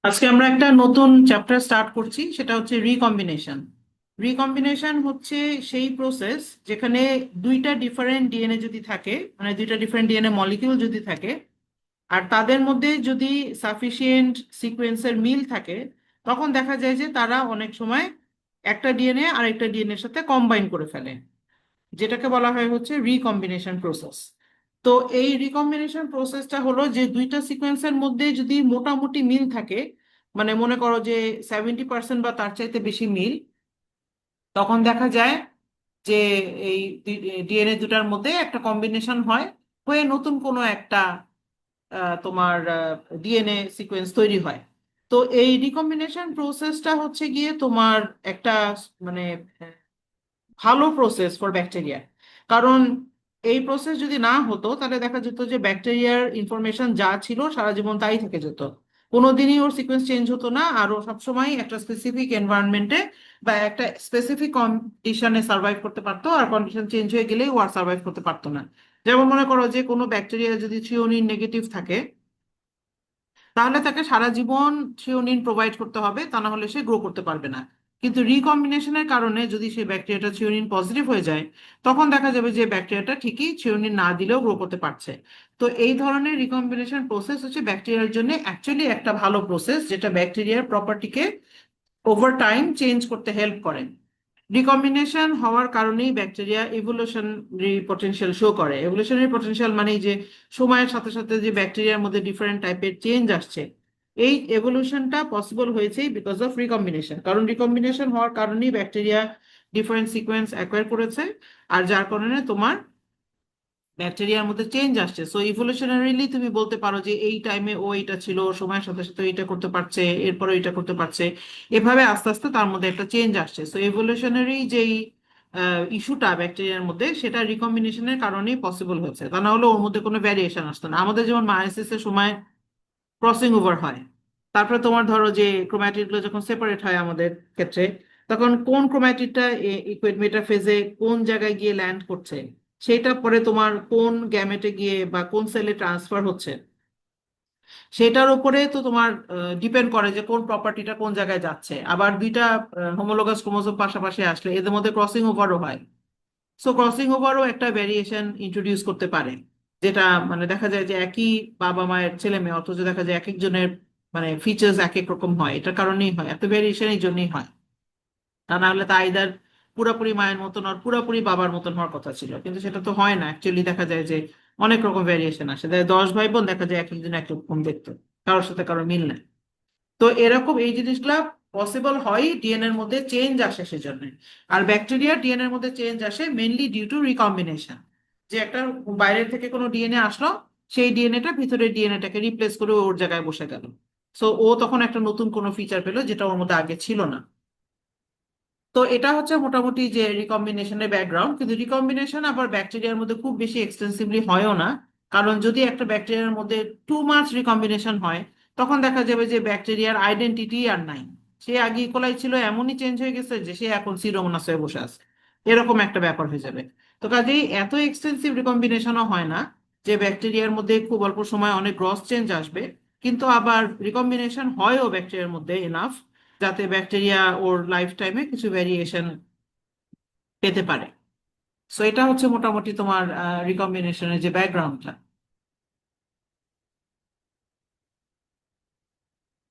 আজকে আমরা একটা নতুন চ্যাপ্টার স্টার্ট করছি, সেটা হচ্ছে রিকম্বিনেশন। রিকম্বিনেশন হচ্ছে সেই প্রসেস যেখানে দুইটা ডিফারেন্ট ডিএনএ যদি থাকে, মানে দুইটা ডিফারেন্ট ডিএনএ মলিকিউল যদি থাকে, আর তাদের মধ্যে যদি সাফিসিয়েন্ট সিকোয়েন্সের মিল থাকে, তখন দেখা যায় যে তারা অনেক সময় একটা ডিএনএ আরেকটা ডিএনএ এর সাথে কম্বাইন করে ফেলে, যেটাকে বলা হয় হচ্ছে রিকম্বিনেশন প্রসেস। তো এই রিকম্বিনেশন প্রসেসটা হলো যে দুইটা সিকোয়েন্সের মধ্যে যদি মোটামুটি মিল থাকে, মানে মনে করো যে 70% বা তার চাইতে বেশি মিল, তখন দেখা যায় যে এই ডিএনএ দুটার মধ্যে একটা কম্বিনেশন হয়, হয়ে নতুন কোনো একটা তোমার ডিএনএ সিকোয়েন্স তৈরি হয়। তো এই রিকম্বিনেশন প্রসেসটা হচ্ছে গিয়ে তোমার একটা মানে ভালো প্রসেস ফর ব্যাকটেরিয়া। কারণ এই প্রসেস যদি না হতো তাহলে দেখা যেত যে ব্যাকটেরিয়ার ইনফরমেশন যা ছিল সারা জীবন তাই থেকে যেত, কোনোদিনই ওর সিকোয়েন্স চেঞ্জ হতো না, আর ও সবসময় একটা স্পেসিফিক এনভায়রনমেন্টে বা একটা স্পেসিফিক কন্ডিশনে সার্ভাইভ করতে পারতো, আর কন্ডিশন চেঞ্জ হয়ে গেলেই ও আর সার্ভাইভ করতে পারতো না। যেমন মনে করো যে কোনো ব্যাকটেরিয়া যদি থ্রিওনিন নেগেটিভ থাকে, তাহলে তাকে সারা জীবন থ্রিওনিন প্রোভাইড করতে হবে, তা না হলে সে গ্রো করতে পারবে না। কিন্তু রিকম্বিনেশনের কারণে যদি সেই ব্যাকটেরিয়াটা থ্রিওনিন পজিটিভ হয়ে যায়, তখন দেখা যাবে যে ব্যাকটেরিয়াটা ঠিকই থ্রিওনিন না দিলেও গ্রো করতে পারছে। তো এই ধরনের রিকম্বিনেশন প্রসেস হচ্ছে ব্যাকটেরিয়ার জন্য অ্যাকচুয়ালি একটা ভালো প্রসেস, যেটা ব্যাকটেরিয়ার প্রপার্টিকে ওভার টাইম চেঞ্জ করতে হেল্প করে। রিকম্বিনেশন হওয়ার কারণেই ব্যাকটেরিয়া ইভলিউশনারি পটেনশিয়াল শো করে। ইভলিউশনারি পটেনশিয়াল মানে যে সময়ের সাথে সাথে যে ব্যাকটেরিয়ার মধ্যে ডিফারেন্ট টাইপের চেঞ্জ আসছে, এই এভলিউশনটা পসিবল হয়েছেই বিকজ অফ রিকম্বিনেশন। কারণ রিকম্বিনেশন হওয়ার কারণেই ব্যাকটেরিয়া ডিফারেন্ট সিকোয়েন্স অ্যাকোয়ার করেছে, আর যার কারণে তোমার ব্যাকটেরিয়ার মধ্যে চেঞ্জ আসছে। সো ইভলিউশনারিলি তুমি বলতে পারো যে এই টাইমে ও এটা ছিল, সময়ের সাথে সাথে এটা করতে পারছে, এরপরে এটা করতে পারছে, এভাবে আস্তে আস্তে তার মধ্যে একটা চেঞ্জ আসছে। সো ইভলিউশনারি যেই ইস্যুটা ব্যাকটেরিয়ার মধ্যে, সেটা রিকম্বিনেশনের কারণেই পসিবল হয়েছে, তা না হলে ওর মধ্যে কোনো ভ্যারিয়েশন আসতো না। আমাদের যেমন মায়োসিস এর সময় ক্রসিং ওভার হয়, তারপরে তোমার ধরো যে ক্রোম্যাটিড গুলো যখন সেপারেট হয় আমাদের ক্ষেত্রে, তখন কোন ক্রোম্যাটিডটা ইকুয়েট মেটাফেজে কোন জায়গায় গিয়ে ল্যান্ড করছে, সেটা পরে তোমার কোন গ্যামেটে গিয়ে বা কোন সেলে ট্রান্সফার হচ্ছে, সেটার উপরে তো তোমার ডিপেন্ড করে যে কোন প্রপার্টিটা কোন জায়গায় যাচ্ছে। আবার দুইটা হোমোলোগাস ক্রোমোজোম পাশাপাশি আসলে এদের মধ্যে ক্রসিং ওভারও হয়। সো ক্রসিং ওভারও একটা ভ্যারিয়েশন ইন্ট্রোডিউস করতে পারে, যেটা মানে দেখা যায় যে একই বাবা মায়ের ছেলে মেয়ে, অথচ দেখা যায় এক একজনের মানে ফিচার্স এক এক রকম হয়। এটার কারণেই হয়, এত ভ্যারিয়েশন এই জন্যই হয়। তা না হলে তা আইদার পুরাপুরি মায়ের মতন আর পুরাপুরি বাবার মতন হওয়ার কথা ছিল, কিন্তু সেটা তো হয় না। অ্যাকচুয়ালি দেখা যায় যে অনেক রকম ভ্যারিয়েশন আসে, 10 ভাই বোন দেখা যায় এক একজন এক রকম দেখতো, কারোর সাথে কারোর মিল নাই। তো এরকম এই জিনিসগুলা পসিবল হয় ডিএনএ এর মধ্যে চেঞ্জ আসে সেজন্য। আর ব্যাকটেরিয়া ডিএনএ এর মধ্যে চেঞ্জ আসে মেনলি ডিউ টু রিকম্বিনেশন, যে একটা বাইরের থেকে কোনো ডিএনএ আসলো, সেই ডিএনএটা ভিতরের ডিএনএটাকে রিপ্লেস করে ওর জায়গায় বসে গেল। সো ও তখন একটা নতুন কোনো ফিচার পেলো যেটা ওর মধ্যে আগে ছিল না। তো এটা হচ্ছে মোটামুটি যে রিকম্বিনেশনের ব্যাকগ্রাউন্ড। কিন্তু রিকম্বিনেশন আবার ব্যাকটেরিয়ার মধ্যে খুব বেশি এক্সটেন্সিভলি হয়ও না। কারণ যদি একটা ব্যাকটেরিয়ার মধ্যে টু মাচ রিকম্বিনেশন হয়, তখন দেখা যাবে যে ব্যাকটেরিয়ার আইডেন্টিটি আর নাই। সে আগে ইকোলাই ছিল, এমনই চেঞ্জ হয়ে গেছে যে সে এখন সিরোমোনাস হয়ে বসে আছে, এরকম একটা ব্যাপার হয়ে যাবে। তো কাজেই এত এক্সটেন্সিভ রিকম্বিনেশনও হয় না যে ব্যাকটেরিয়ার মধ্যে খুব অল্প সময় অনেক গ্রস চেঞ্জ আসবে। কিন্তু আবার রিকম্বিনেশন হয়ও ব্যাকটেরিয়ার মধ্যে এনাফ যাতে ব্যাকটেরিয়া ওর লাইফ টাইমে কিছু ভ্যারিয়েশন পেতে পারে। সো এটা হচ্ছে মোটামুটি তোমার রিকম্বিনেশনের যে ব্যাকগ্রাউন্ডটা।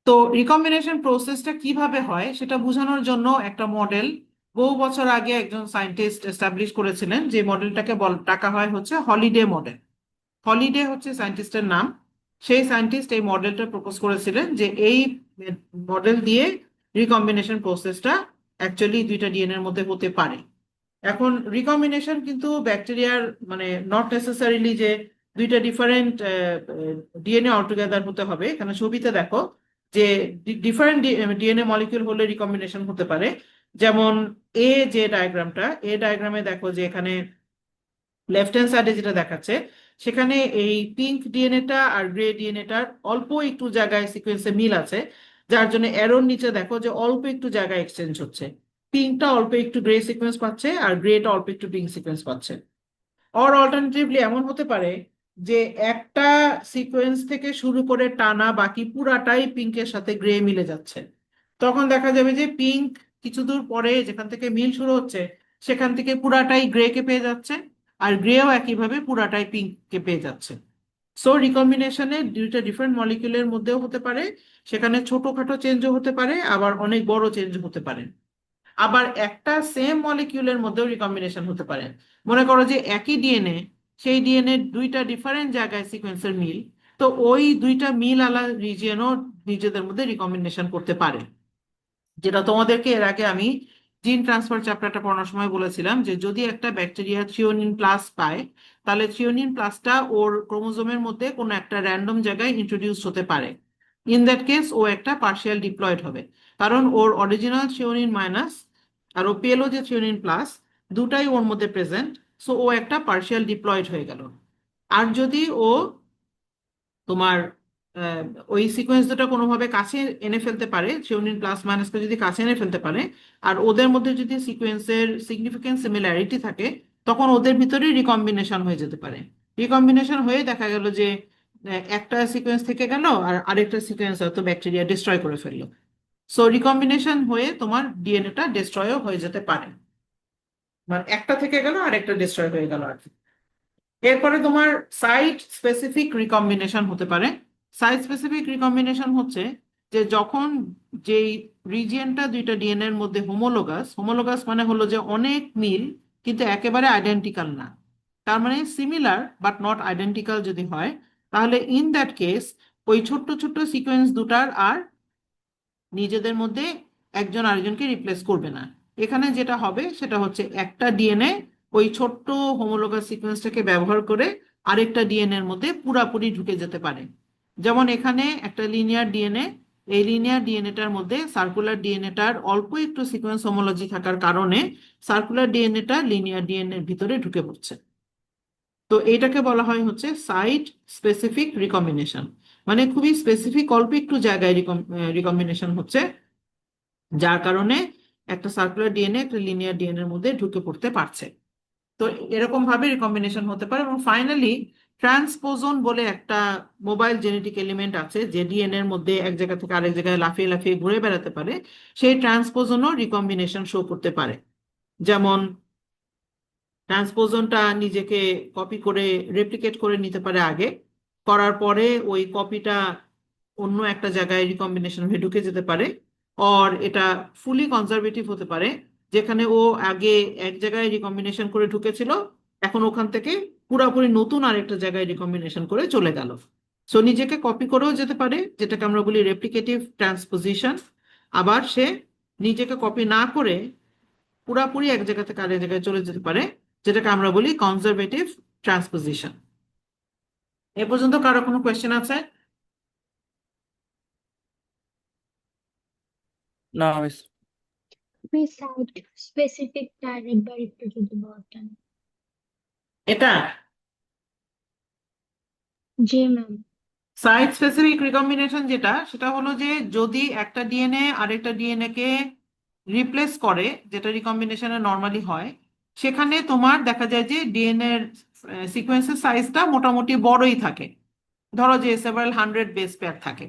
তো রিকম্বিনেশন প্রসেসটা কিভাবে হয় সেটা বোঝানোর জন্য একটা মডেল বহু বছর আগে একজন সায়েন্টিস্ট এস্টাবলিশ করেছিলেন, যে মডেলটাকে ডাকা হয় হচ্ছে হলিডে মডেল। হলিডে হচ্ছে সায়েন্টিস্টের নাম। সেই সায়েন্টিস্ট এই মডেলটা প্রপোজ করেছিলেন যে এই মডেল দিয়ে রিকম্বিনেশন প্রসেসটা অ্যাকচুয়ালি দুইটা ডিএনএ এর মধ্যে হতে পারে। এখন রিকম্বিনেশন কিন্তু ব্যাকটেরিয়ার মানে নট নেসেসারিলি যে দুইটা ডিফারেন্ট ডিএনএ অলটুগেদার হতে হবে। এখানে ছবিতে দেখো যে ডিফারেন্ট ডিএনএ মলিকিউল হলে রিকম্বিনেশন হতে পারে। যেমন এ যে ডায়াগ্রামটা, এ ডায়াগ্রামে দেখো যে এখানে লেফট হ্যান্ড সাইডে যেটা দেখাচ্ছে, সেখানে এই পিঙ্ক ডিএনএটা আর গ্রে ডিএনএটার অল্প একটু জায়গায় সিকোয়েন্সে মিল আছে, যার জন্য এরোর নিচে দেখো যে অল্প একটু জায়গায় এক্সচেঞ্জ হচ্ছে। পিঙ্কটা অল্প একটু গ্রে সিকোয়েন্স পাচ্ছে আর গ্রেটা অল্প একটু পিঙ্ক সিকোয়েন্স পাচ্ছে। অর অল্টারনেটিভলি এমন হতে পারে যে একটা সিকোয়েন্স থেকে শুরু করে টানা বাকি পুরাটাই পিঙ্কের সাথে গ্রে মিলে যাচ্ছে, তখন দেখা যাবে যে পিঙ্ক কিছু দূর পরে যেখান থেকে মিল শুরু হচ্ছে সেখান থেকে পুরাটাই গ্রে কে পেয়ে যাচ্ছে, আর গ্রেও একইভাবে পুরাটাই পিঙ্ক কে পেয়ে যাচ্ছে। সো রিকম্বিনেশনে দুইটা ডিফারেন্ট মলিকিউলের মধ্যেও হতে পারে, সেখানে ছোটখাটো চেঞ্জও হতে পারে, আবার অনেক বড় চেঞ্জ হতে পারে। আবার একটা সেম মলিকিউলের মধ্যেও রিকম্বিনেশন হতে পারে। মনে করো যে একই ডিএনএ, সেই ডিএনএ দুইটা ডিফারেন্ট জায়গায় সিকোয়েন্সের মিল, তো ওই দুইটা মিল আলা রিজিয়নও নিজেদের মধ্যে রিকম্বিনেশন করতে পারে। যেটা তোমাদেরকে এর আগে আমি জিন ট্রান্সফার চ্যাপ্টারটা পড়ানোর সময় বলেছিলাম, যে যদি একটা ব্যাকটেরিয়া থ্রিওনিন প্লাস পায়, তাহলে থ্রিওনিন প্লাসটা ওর ক্রোমোজোমের মধ্যে কোনো একটা র্যান্ডম জায়গায় ইন্ট্রোডিউস হতে পারে। ইন দ্যাট কেস ও একটা পার্শিয়াল ডিপ্লয়েড হবে, কারণ ওর অরিজিনাল থ্রিওনিন মাইনাস আর ও পেলো যে থ্রিওনিন প্লাস, দুটাই ওর মধ্যে প্রেজেন্ট। সো ও একটা পার্শিয়াল ডিপ্লয়েড হয়ে গেল। আর যদি ও তোমার আহ, ওই সিকোয়েন্স দুটো কোনোভাবে কাছে এনে ফেলতে পারে, থ্রিওনিন প্লাস মাইনাসকে যদি কাছে এনে ফেলতে পারে, আর ওদের মধ্যে যদি সিকোয়েন্সের সিগনিফিকেন্ট সিমিলারিটি থাকে, তখন ওদের ভিতরে রিকম্বিনেশন হয়ে যেতে পারে। রিকম্বিনেশন হয়ে দেখা গেল যে একটা সিকোয়েন্স থেকে গেল আর আরেকটা সিকোয়েন্স হয়তো ব্যাকটেরিয়া ডিস্ট্রয় করে ফেললো। সো রিকম্বিনেশন হয়ে তোমার ডিএনএটা ডিস্ট্রয়ও হয়ে যেতে পারে, মানে একটা থেকে গেল আর একটা ডিস্ট্রয় হয়ে গেল আর কি। এরপরে তোমার সাইট স্পেসিফিক রিকম্বিনেশন হতে পারে। সাইট স্পেসিফিক রিকম্বিনেশন হচ্ছে যে যখন যেই রিজিয়নটা দুইটা ডিএনএ এর মধ্যে হোমোলোগাস, হোমোলোগাস মানে হলো যে অনেক মিল কিন্তু একেবারে আইডেন্টিক্যাল না, তার মানে সিমিলার বাট নট আইডেন্টিক্যাল যদি হয়, তাহলে ইন দ্যাট কেস ওই ছোট্ট ছোট্ট সিকোয়েন্স দুটার আর নিজেদের মধ্যে একজন আরেকজনকে রিপ্লেস করবে না। এখানে যেটা হবে সেটা হচ্ছে একটা ডিএনএ ওই ছোট্ট হোমোলোগাস সিকোয়েন্সটাকে ব্যবহার করে আরেকটা ডিএনএ এর মধ্যে পুরাপুরি ঢুকে যেতে পারে। যেমন এখানে একটা লিনিয়ার ডিএনএ, এই লিনিয়ার ডিএনএটার মধ্যে সার্কুলার ডিএনএটার অল্প একটু সিকোয়েন্স হোমোলজি থাকার কারণে সার্কুলার ডিএনএটা লিনিয়ার ডিএনএ এর ভিতরে ঢুকে পড়ছে। তো এইটাকে বলা হয় হচ্ছে সাইট স্পেসিফিক রিকম্বিনেশন, মানে খুবই স্পেসিফিক অল্প একটু জায়গায় রিকম্বিনেশন হচ্ছে, যার কারণে একটা সার্কুলার ডিএনএ একটা লিনিয়ার ডিএনএ এর মধ্যে ঢুকে পড়তে পারছে। তো এরকম ভাবে রিকম্বিনেশন হতে পারে। এবং ফাইনালি ট্রান্সপোজন বলে একটা মোবাইল জেনেটিক এলিমেন্ট আছে, যে ডিএনএ এর মধ্যে এক জায়গা থেকে আরেক জায়গায় লাফিয়ে লাফিয়ে ঘুরে বেড়াতে পারে, সেই ট্রান্সপোজনও রিকম্বিনেশন শো করতে পারে। যেমন ট্রান্সপোজনটা নিজেকে কপি করে রেপ্লিকেট করে নিতে পারে আগে, করার পরে ওই কপিটা অন্য একটা জায়গায় রিকম্বিনেশন হয়ে ঢুকে যেতে পারে। আর এটা ফুলি কনজারভেটিভ হতে পারে, যেখানে ও আগে এক জায়গায় রিকম্বিনেশন করে ঢুকেছিল, এখন ওখান থেকে পুরোপুরি নতুন আরেকটা জায়গায় রিকম্বিনেশন করে চলে গেল। সো নিজেকে কপি করেও যেতে পারে, যেটাকে আমরা বলি রেপ্লিকেটিভ ট্রান্সপোজিশন। আবার সে নিজেকে কপি না করে পুরাপুরি এক জায়গা থেকে আরেক জায়গায় চলে যেতে পারে, যেটাকে আমরা বলি কনজারভেটিভ ট্রান্সপোজিশন। এ পর্যন্ত কারো কোনো কোয়েশ্চেন আছে? না মিস। মিস সাইট স্পেসিফিকটা আরেকবার একটু যদি বলতেন। এটা জি ম্যাম। সাইট স্পেসিফিক রিকম্বিনেশন যেটা, সেটা হলো যে যদি একটা ডিএনএ আরেকটা ডিএনএ কে রিপ্লেস করে, যেটা রিকম্বিনেশনে নর্মালি হয়, সেখানে তোমার দেখা যায় যে ডিএনএ এর সিকোয়েন্সের সাইজটা মোটামুটি বড়ই থাকে। ধরো যে সেভারাল হান্ড্রেড বেস পেয়ার থাকে,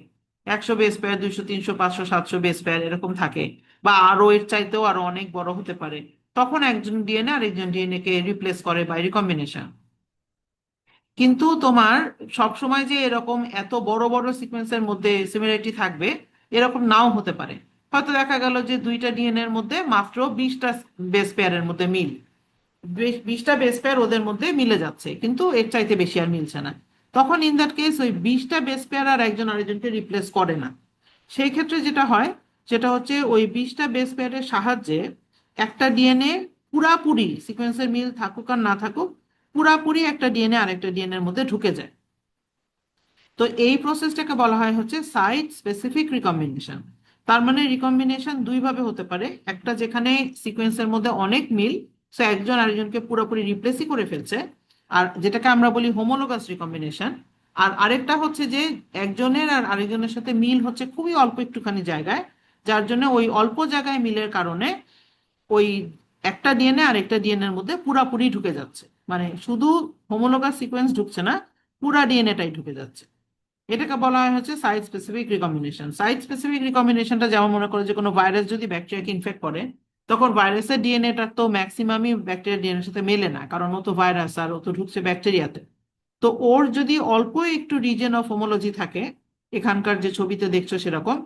100 বেস পেয়ার, 200, 300, 500, 700 বেস পেয়ার এরকম থাকে, বা আরো এর চাইতেও আরো অনেক বড় হতে পারে। তখন একজন ডিএনএ আরেকজন ডিএনএ কে রিপ্লেস করে বাই রিকম্বিনেশন। কিন্তু তোমার সব সময় যে এরকম এত বড় বড় সিকোয়েন্সের মধ্যে সিমিলারিটি থাকবে এরকম নাও হতে পারে। হয়তো দেখা গেল যে দুইটা ডিএনএ এর মধ্যে মাত্র 20টা বেস পেয়ারের মধ্যে মিল, 20টা বেস পেয়ার ওদের মধ্যে মিলে যাচ্ছে, কিন্তু এর চাইতে বেশি আর মিলছে না। তখন ইন দ্যাট কেস ওই 20টা বেস পেয়ার আর একজন আরেকজনকে রিপ্লেস করে না। সেই ক্ষেত্রে যেটা হয় সেটা হচ্ছে ওই 20টা বেস পেয়ারের সাহায্যে একটা ডিএনএ পুরাপুরি সিকোয়েন্সের মিল থাকুক আর না থাকুক, পুরাপুরি একটা ডিএনএ আরেকটা ডিএনএ এর মধ্যে ঢুকে যায়। তো এই প্রসেসটাকে বলা হয় হচ্ছে সাইট স্পেসিফিক রিকম্বিনেশন। তার মানে রিকম্বিনেশন দুই ভাবে হতে পারে, একটা যেখানে সিকোয়েন্সের মধ্যে অনেক মিল, সো একজন আরেকজনকে পুরোপুরি রিপ্লেসই করে ফেলছে, আর যেটাকে আমরা বলি হোমোলোগাস রিকম্বিনেশন। আর আরেকটা হচ্ছে যে একজনের আর আরেকজনের সাথে মিল হচ্ছে খুবই অল্প একটুখানি জায়গায়, যার জন্য ওই অল্প জায়গায় মিলের কারণে ওই একটা ডিএনএ আর একটা ডিএনএ এর মধ্যে পুরাপুরি ঢুকে যাচ্ছে, মানে শুধু হোমোলোগাস সিকোয়েন্স ঢুকছে না, পুরা ডিএনএটাই ঢুকে যাচ্ছে। এটাকে বলা হয় হচ্ছে site specific recombination. Site specific রিকম্বিনেশনটা যেমন মনে করো যে কোনো ভাইরাস যদি ব্যাকটেরিয়াকে ইনফেক্ট করে, তখন ভাইরাসের ডিএনএটা তো ম্যাক্সিমামই ব্যাকটেরিয়ার ডিএনএর সাথে মেলে না, কারণ ও তো ভাইরাস আর ও তো ঢুকছে ব্যাকটেরিয়াতে। তো ওর যদি অল্প একটু রিজন অফ হোমোলজি থাকে, এখানকার যে ছবিতে দেখছো সেরকম,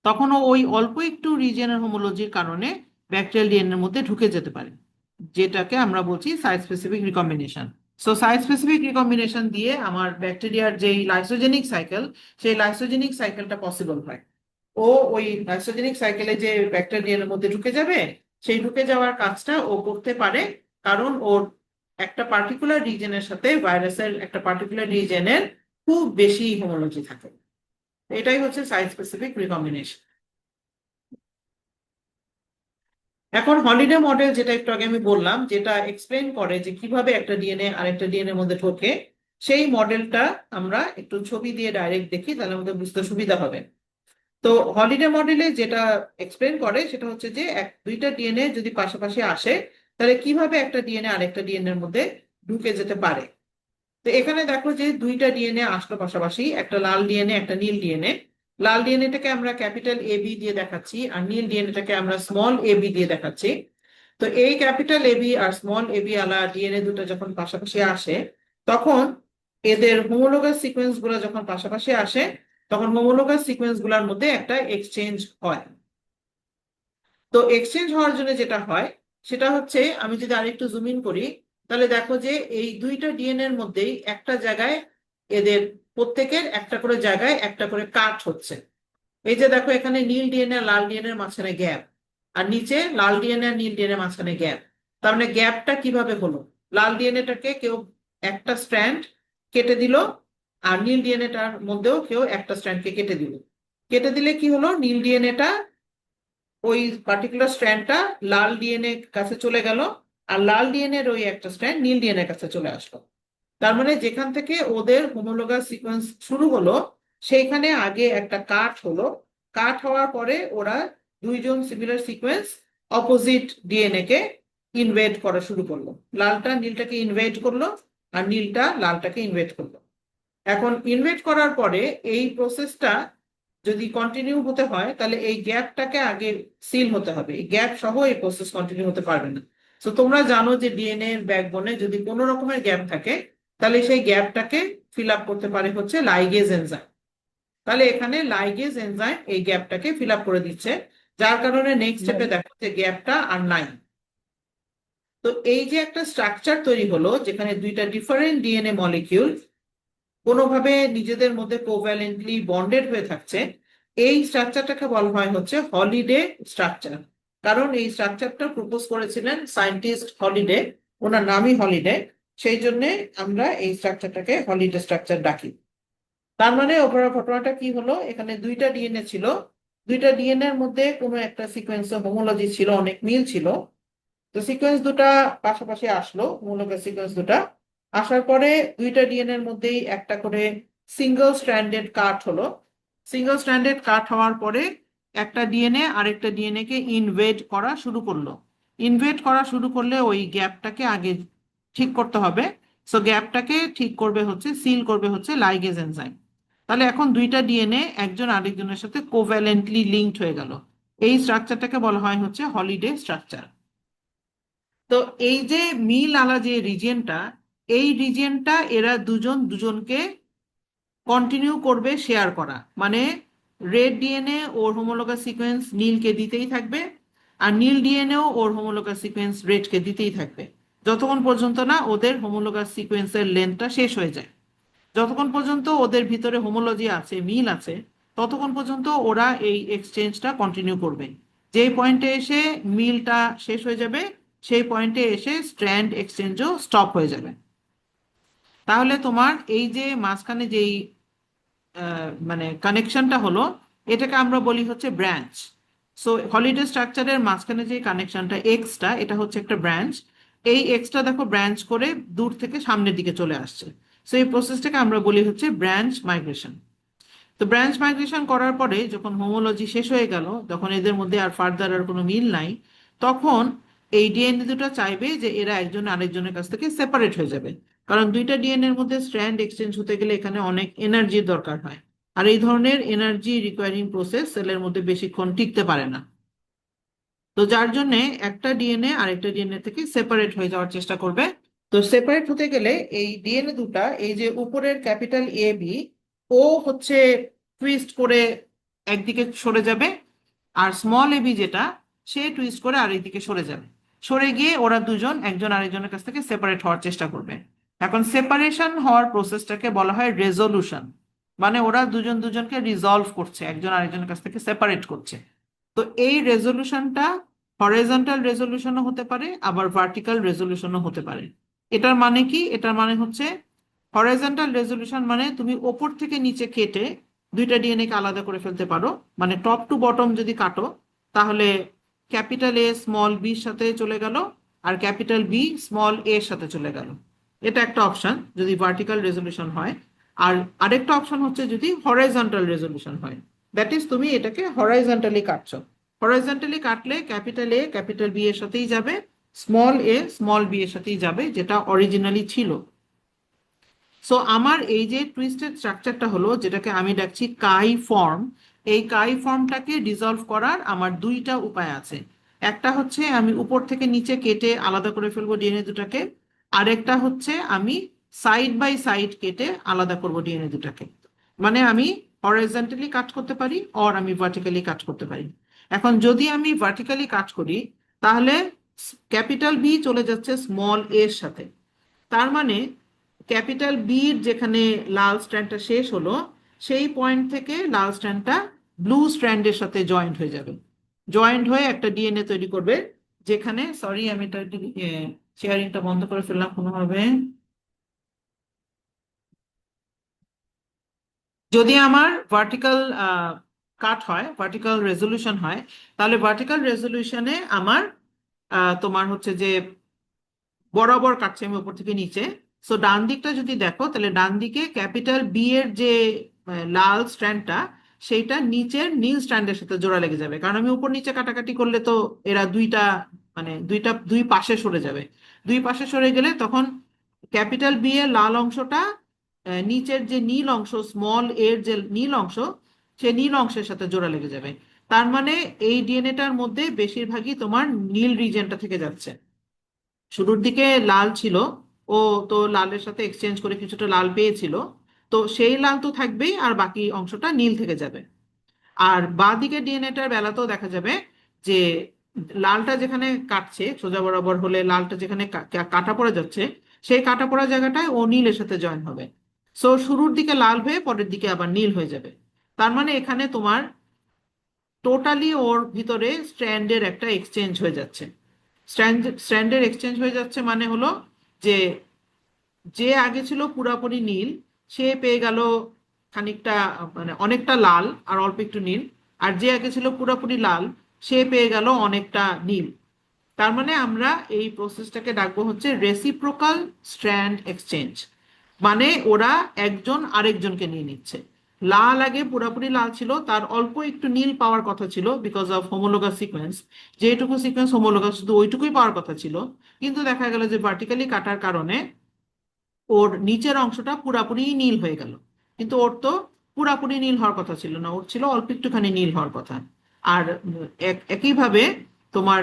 তখন ও ওই অল্প একটু রিজনের হোমোলজির কারণে ব্যাকটেরিয়াল ডিএনএর মধ্যে ঢুকে যেতে পারে, যেটাকে আমরা বলছি site specific recombination. So site specific recombination দিয়ে আমার ব্যাকটেরিয়ার যেই লাইসোজেনিক সাইকেল, সেই লাইসোজেনিক সাইকেলটা পসিবল হয়। ও ওই লাইসোজেনিক সাইকেলে যে ব্যাকটেরিয়া ডিএনএর মধ্যে ঢুকে যাবে, সেই ঢুকে যাওয়ার কাজটা ও করতে পারে, কারণ ওর একটা পার্টিকুলার রিজনের সাথে ভাইরাসের একটা পার্টিকুলার রিজনের খুব বেশি হোমোলজি থাকে। এটাই হচ্ছে সাইট স্পেসিফিক রিকম্বিনেশন। এখন হলিডে মডেল, যেটা একটু আগে আমি বললাম, যেটা এক্সপ্লেন করে যে কিভাবে একটা ডিএনএ আরেকটা ডিএনএ এর মধ্যে ঢোকে, সেই মডেলটা আমরা একটু ছবি দিয়ে ডাইরেক্ট দেখি, তাহলে আমাদের বুঝতে সুবিধা হবে। তো হলিডে মডেলে যেটা এক্সপ্লেন করে সেটা হচ্ছে যে দুইটা ডিএনএ যদি পাশাপাশি আসে, তাহলে কিভাবে একটা ডিএনএ আরেকটা ডিএনএ এর মধ্যে ঢুকে যেতে পারে। তো এখানে দেখো যে দুইটা ডিএনএ আসলো পাশাপাশি, একটা লাল ডিএনএ একটা নীল ডিএনএ। লাল ডিএনএটাকে আমরা ক্যাপিটাল এ বি দিয়ে দেখাচ্ছি, আর নীল ডিএনএটাকে আমরা স্মল এ বি দিয়ে দেখাচ্ছি। তো এই ক্যাপিটাল এ বি আর স্মল এ বি আলা ডিএনএ দুটো যখন পাশাপাশি আসে, তখন এদের হোমোলোগাস সিকোয়েন্স গুলো যখন পাশাপাশি আসে, তখন হোমোলোগাস সিকোয়েন্স গুলোর মধ্যে একটা এক্সচেঞ্জ হয়। তো এক্সচেঞ্জ হওয়ার জন্য যেটা হয় সেটা হচ্ছে, আমি যদি আরেকটু জুম ইন করি, তাহলে দেখো যে এই দুইটা ডিএনএ এর মধ্যেই একটা জায়গায় এদের প্রত্যেকের একটা করে জায়গায় একটা করে কাট হচ্ছে। এই যে দেখো এখানে নীল ডিএনএ লাল ডিএনএ এর মাঝখানে গ্যাপ, আর নিচে লাল ডিএনএ আর নীল ডিএনএ এর মাঝখানে গ্যাপ। তার মানে গ্যাপটা কিভাবে হলো? লাল ডিএনএটাকে কেউ একটা স্ট্র্যান্ড কেটে দিল, আর নীল ডিএনএটার মধ্যেও কেউ একটা স্ট্র্যান্ডকে কেটে দিল। কেটে দিলে কি হলো? নীল ডিএনএটা ওই পার্টিকুলার স্ট্র্যান্ডটা লাল ডিএনএ কাছে চলে গেল, আর লাল ডিএনএ এর ওই একটা স্ট্র্যান্ড নীল ডিএনএ কাছে চলে আসলো। তার মানে যেখান থেকে ওদের হোমোলোগাস সিকোয়েন্স শুরু হলো, সেইখানে আগে একটা কাট হলো। কাট হওয়ার পরে ওরা দুইজন সিমিলার সিকোয়েন্স অপোজিট ডিএনএ কে ইনভেড করা শুরু করলো। লালটা নীলটাকে ইনভেড করলো, আর নীলটা লালটাকে ইনভেড করলো। এখন ইনভেট করার পরে এই প্রসেসটা যদি কন্টিনিউ হতে হয়, তাহলে এই গ্যাপটাকে আগে সিল হতে হবে। এই গ্যাপ সহ এই প্রসেস কন্টিনিউ হতে পারবে না। তো তোমরা জানো যে ডিএনএ এর ব্যাকবোনে যদি কোনো রকমের গ্যাপ থাকে, তাহলে সেই গ্যাপটাকে ফিল আপ করতে পারে হচ্ছে লাইগেজ এনজাইম। তাহলে এখানে লাইগেজ এনজাইম এই গ্যাপটাকে ফিল আপ করে দিচ্ছে, যার কারণে নেক্সট স্টেপে দেখো যে গ্যাপটা আর নাই। তো এই যে একটা স্ট্রাকচার তৈরি হলো, যেখানে দুইটা ডিফারেন্ট ডিএনএ মলিকিউল কোনোভাবে নিজেদের মধ্যে কোভ্যালেন্টলি বন্ডেড হয়ে থাকছে, এই স্ট্রাকচারটাকে বলা হয় হচ্ছে হলিডে স্ট্রাকচার। কারণ এই স্ট্রাকচারটা প্রপোজ করেছিলেন সায়েন্টিস্ট হলিডে, ওনার নামই হলিডে, সেই জন্য আমরা এই স্ট্রাকচারটাকে হলিডে স্ট্রাকচার ডাকি। তার মানে ওভারঅল ঘটনাটা কি হলো? এখানে দুইটা ডিএনএ ছিল, দুইটা ডিএনএ এর মধ্যে কোনো একটা সিকোয়েন্সে হোমোলজি ছিল, অনেক মিল ছিল। তো সিকোয়েন্স দুটা পাশাপাশি আসলো, হোমোলোগাস সিকোয়েন্স দুটা আসার পরে দুইটা ডিএনএ এর মধ্যেই একটা করে সিঙ্গেল স্ট্র্যান্ডেড কাট হলো। সিঙ্গেল স্ট্র্যান্ডেড কাট হওয়ার পরে একটা ডিএনএ আরেকটা ডিএনএ কে ইনভেড করা শুরু করলো। ইনভেড করা শুরু করলে ওই গ্যাপটাকে আগে ঠিক করতে হবে। সো গ্যাপটাকে ঠিক করবে হচ্ছে, সিল করবে হচ্ছে লাইগেজ এনজাইম। তাহলে এখন দুইটা ডিএনএ একজন আরেকজনের সাথে কোভ্যালেন্টলি লিঙ্কড হয়ে গেল। এই স্ট্রাকচারটাকে বলা হয় হচ্ছে হলিডে স্ট্রাকচার। তো এই যে মিল আলা যে রিজিয়নটা, এই রিজিয়নটা এরা দুজন দুজনকে কন্টিনিউ করবে শেয়ার করা, মানে রেড ডিএনএ ওর হোমোলোগাস সিকোয়েন্স নীলকে দিতেই থাকবে, আর নীল ডিএনএও ওর হোমোলোগাস সিকোয়েন্স রেডকে দিতেই থাকবে, যতক্ষণ পর্যন্ত না ওদের হোমোলোগাস সিকোয়েন্সের লেন্থটা শেষ হয়ে যায়। যতক্ষণ পর্যন্ত ওদের ভিতরে হোমোলজি আছে, মিল আছে, ততক্ষণ পর্যন্ত ওরা এই এক্সচেঞ্জটা কন্টিনিউ করবে। যেই পয়েন্টে এসে মিলটা শেষ হয়ে যাবে, সেই পয়েন্টে এসে স্ট্র্যান্ড এক্সচেঞ্জও স্টপ হয়ে যাবে। তাহলে তোমার এই যে মাঝখানে যেই মানে কানেকশনটা হলো, এটাকে আমরা বলি হচ্ছে ব্রাঞ্চ। সো হলিডে স্ট্রাকচারের মাঝখানে যে কানেকশনটা এক্সটা, এটা হচ্ছে একটা ব্রাঞ্চ। এই এক্সটা দেখো ব্রাঞ্চ করে দূর থেকে সামনের দিকে চলে আসছে। সো এই প্রসেসটাকে আমরা বলি হচ্ছে ব্রাঞ্চ মাইগ্রেশন। তো ব্রাঞ্চ মাইগ্রেশন করার পরে যখন হোমোলজি শেষ হয়ে গেল, যখন এদের মধ্যে আর ফার্দার আর কোনো মিল নাই, তখন এই ডিএনএ দুটো চাইবে যে এরা একজন আরেকজনের কাছ থেকে সেপারেট হয়ে যাবে, কারণ দুইটা ডিএনএ এর মধ্যে স্ট্র্যান্ড এক্সচেঞ্জ হতে গেলে এখানে অনেক এনার্জির দরকার হয়, আর এই ধরনের এনার্জি রিকোয়ারিং প্রসেস সেলের মধ্যে বেশিক্ষণ টিকতে পারে না। তো যার জন্য একটা ডিএনএ আরেকটা ডিএনএ থেকে সেপারেট হয়ে যাওয়ার চেষ্টা করবে। তো সেপারেট হতে গেলে এই ডিএনএ দুটা, এই যে উপরের ক্যাপিটাল এ বি, ও হচ্ছে টুইস্ট করে একদিকে সরে যাবে, আর স্মল এ বি যেটা, সে টুইস্ট করে আরেকদিকে সরে যাবে। সরে গিয়ে ওরা দুজন একজন আরেকজনের কাছ থেকে সেপারেট হওয়ার চেষ্টা করবে। এখন সেপারেশন হওয়ার প্রসেসটাকে বলা হয় রেজলিউশন, মানে ওরা দুজন দুজনকে রিজলভ করছে, একজন আরেকজনের কাছ থেকে সেপারেট করছে। তো এই রেজলিউশনটা হরাইজন্টাল রেজলিউশনও হতে পারে, আবার ভার্টিক্যাল রেজলিউশনও হতে পারে। এটার মানে কি? এটার মানে হচ্ছে হরাইজন্টাল রেজলিউশন মানে তুমি ওপর থেকে নিচে কেটে দুইটা ডিএনএ কে আলাদা করে ফেলতে পারো, মানে টপ টু বটম যদি কাটো তাহলে ক্যাপিটাল এ স্মল বির সাথে চলে গেল, আর ক্যাপিটাল বি স্মল এর সাথে চলে গেল। এটা একটা অপশন যদি ভার্টিক্যাল রেজলিউশন হয়। আর আরেকটা অপশন হচ্ছে যদি হরাইজন্টাল রেজলিউশন হয়, দ্যাট ইজ তুমি এটাকে হরাইজন্টালি কাটছো। হরাইজন্টালি কাটলে ক্যাপিটাল এ ক্যাপিটাল বি এর সাথেই যাবে, স্মল এ স্মল বি এর সাথেই যাবে, যেটা অরিজিনালি ছিল। সো আমার এই যে টুইস্টেড স্ট্রাকচারটা হলো, যেটাকে আমি ডাকছি কাই ফর্ম, এই কাই ফর্মটাকে ডিসলভ করার আমার দুইটা উপায় আছে। একটা হচ্ছে আমি উপর থেকে নিচে কেটে আলাদা করে ফেলবো ডিএনএ দুটাকে, আরেকটা হচ্ছে আমি সাইড বাই সাইড কেটে আলাদা করব ডিএনএ দুটাকে। মানে আমি হরাইজন্টালি কাট করতে পারি, অর আমি ভার্টিক্যালি কাট করতে পারি। এখন যদি আমি ভার্টিক্যালি কাট করি তাহলে ক্যাপিটাল বি চলে যাচ্ছে স্মল এর সাথে। তার মানে ক্যাপিটাল বির যেখানে লাল স্ট্র্যান্ডটা শেষ হলো, সেই পয়েন্ট থেকে লাল স্ট্র্যান্ডটা ব্লু স্ট্র্যান্ডের সাথে জয়েন্ট হয়ে যাবে, জয়েন্ট হয়ে একটা ডিএনএ তৈরি করবে। যেখানে, সরি আমি এটা শেয়ারিংটা বন্ধ করে ফেললাম কোনোভাবে। যদি আমার ভার্টিক্যাল কাট হয়, ভার্টিক্যাল রেজলিউশন হয়, তাহলে ভার্টিক্যাল রেজলিউশনে আমার তোমার হচ্ছে যে বরাবর কাটছে আমি উপর থেকে নিচে। সো ডান দিকটা যদি দেখো তাহলে ডান দিকে ক্যাপিটাল বি এর যে লাল স্ট্র্যান্ডটা, সেইটা নিচের নীল স্ট্র্যান্ডের সাথে জোড়া লেগে যাবে, কারণ আমি উপর নিচে কাটাকাটি করলে তো এরা দুইটা, মানে দুই পাশে সরে যাবে। দুই পাশে সরে গেলে তখন ক্যাপিটাল বি এর লাল অংশটা নিচের যে নীল অংশ, স্মল এর যে নীল অংশ, সে নীল অংশের সাথে জোড়া লেগে যাবে। তার মানে এই ডিএনএটার মধ্যে বেশিরভাগই তোমার নীল রিজনটা থেকে যাচ্ছে। শুরুর দিকে লাল ছিল, ও তো লালের সাথে এক্সচেঞ্জ করে কিছুটা লাল পেয়েছিল, তো সেই লাল তো থাকবেই, আর বাকি অংশটা নীল থেকে যাবে। আর বাঁ দিকের ডিএনএটার বেলাতেও দেখা যাবে যে লালটা যেখানে কাটছে সোজা বরাবর হলে, লালটা যেখানে কাটা পড়ে যাচ্ছে, সেই কাটা পড়া জায়গাটায় ও নীলের সাথে জয়েন হবে। সো শুরুর দিকে লাল হয়ে পরের দিকে আবার নীল হয়ে যাবে। তার মানে এখানে তোমার টোটালি ওর ভিতরে স্ট্র্যান্ডের একটা এক্সচেঞ্জ হয়ে যাচ্ছে। স্ট্র্যান্ডের এক্সচেঞ্জ হয়ে যাচ্ছে মানে হলো যে যে আগে ছিল পুরাপুরি নীল, সে পেয়ে গেল খানিকটা, মানে অনেকটা লাল আর অল্প একটু নীল। আর যে আগে ছিল পুরাপুরি লাল, সে পেয়ে গেল অনেকটা নীল। তার মানে আমরা এই প্রসেসটাকে ডাকবো হচ্ছে রেসিপ্রোকাল স্ট্র্যান্ড এক্সচেঞ্জ। মানে ওরা একজন আরেকজনকে নিয়ে নিচ্ছে। লাল আগে পুরোপুরি লাল ছিল, তার অল্প একটু নীল পাওয়ার কথা ছিল বিকজ অফ হোমোলোগাস সিকোয়েন্স, যেটুকু সিকোয়েন্স হোমোলোগাস শুধু ওইটুকুই পাওয়ার কথা ছিল। কিন্তু দেখা গেল যে ভার্টিক্যালি কাটার কারণে ওর নিচের অংশটা পুরাপুরি নীল হয়ে গেল, কিন্তু ওর তো পুরাপুরি নীল হওয়ার কথা ছিল না, ওর ছিল অল্প একটুখানি নীল হওয়ার কথা। আর একইভাবে তোমার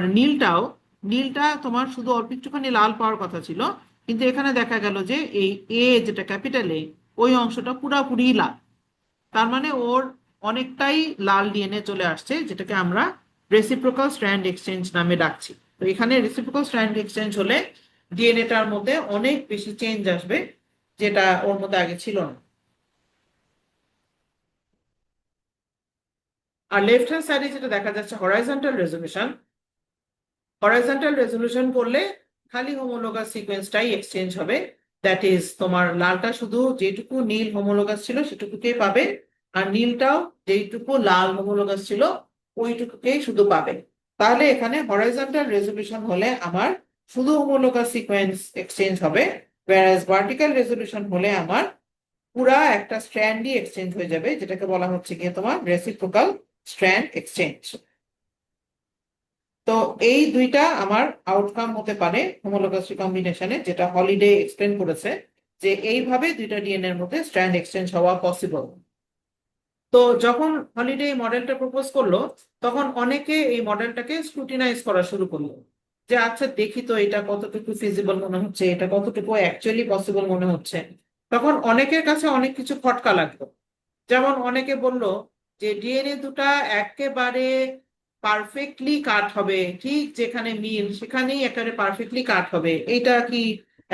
নীলটা তোমার শুধু অল্প একটুখানি লাল পাওয়ার কথা ছিল, কিন্তু এখানে দেখা গেল যে এই এ যেটা ক্যাপিটাল এ, ওই অংশটা পুরাপুরি লাল। তার মানে ওর অনেকটাই লাল ডিএনএ চলে আসছে, যেটাকে আমরা রেসিপ্রোকাল স্ট্র্যান্ড এক্সচেঞ্জ নামে ডাকছি। তো এখানে রেসিপ্রোকাল স্ট্র্যান্ড এক্সচেঞ্জ হলে ডিএনএটার মধ্যে অনেক বেশি চেঞ্জ আসবে, যেটা ওর মধ্যে আগে ছিল না। আর লেফট হ্যান্ড সাইডে যেটা দেখা যাচ্ছে হরাইজন্টাল রেজলিউশন, হরাইজন্টাল রেজলিউশন করলে খালি হোমোলোগাস সিকোয়েন্সটাই এক্সচেঞ্জ হবে। দ্যাট ইজ তোমার লালটা শুধু যেটুকু নীল হোমোলোগাস ছিল সেটুকুকেই পাবে, আর নীলটাও যেটুকু লাল হোমোলোগাস ছিল ওইটুকুকেই শুধু পাবে। তাহলে এখানে হরাইজন্টাল রেজলিউশন হলে আমার শুধু হোমোলোগাস সিকোয়েন্স এক্সচেঞ্জ হবে, whereas ভার্টিক্যাল রেজলিউশন হলে আমার পুরা একটা স্ট্র্যান্ডই এক্সচেঞ্জ হয়ে যাবে, যেটাকে বলা হচ্ছে গিয়ে তোমার রেসিপ্রোকাল স্ট্র্যান্ড এক্সচেঞ্জ। তো তো এই দুইটা আমার আউটকাম হতে পারে হোমোলোগাস রিকম্বিনেশনে, যেটা হলিডে এক্সপ্লেন করেছে যে এইভাবে দুইটা ডিএনএ এর মধ্যে স্ট্র্যান্ড এক্সচেঞ্জ হওয়া পসিবল। তো যখন হলিডে এই মডেলটা প্রপোজ করলো, তখন অনেকে এই মডেলটাকে স্ক্রুটিনাইজ করা শুরু করলো, যে আচ্ছা দেখি তো এটা কতটুকু ফিজিবল মনে হচ্ছে, এটা কতটুকু অ্যাকচুয়ালি পসিবল মনে হচ্ছে। তখন অনেকের কাছে অনেক কিছু খটকা লাগলো। যেমন অনেকে বলল যে ডিএনএ দুটা একেবারে পারফেক্টলি কাট হবে, ঠিক যেখানে মিল সেখানেই একেবারে পারফেক্টলি কাট হবে, এইটা কি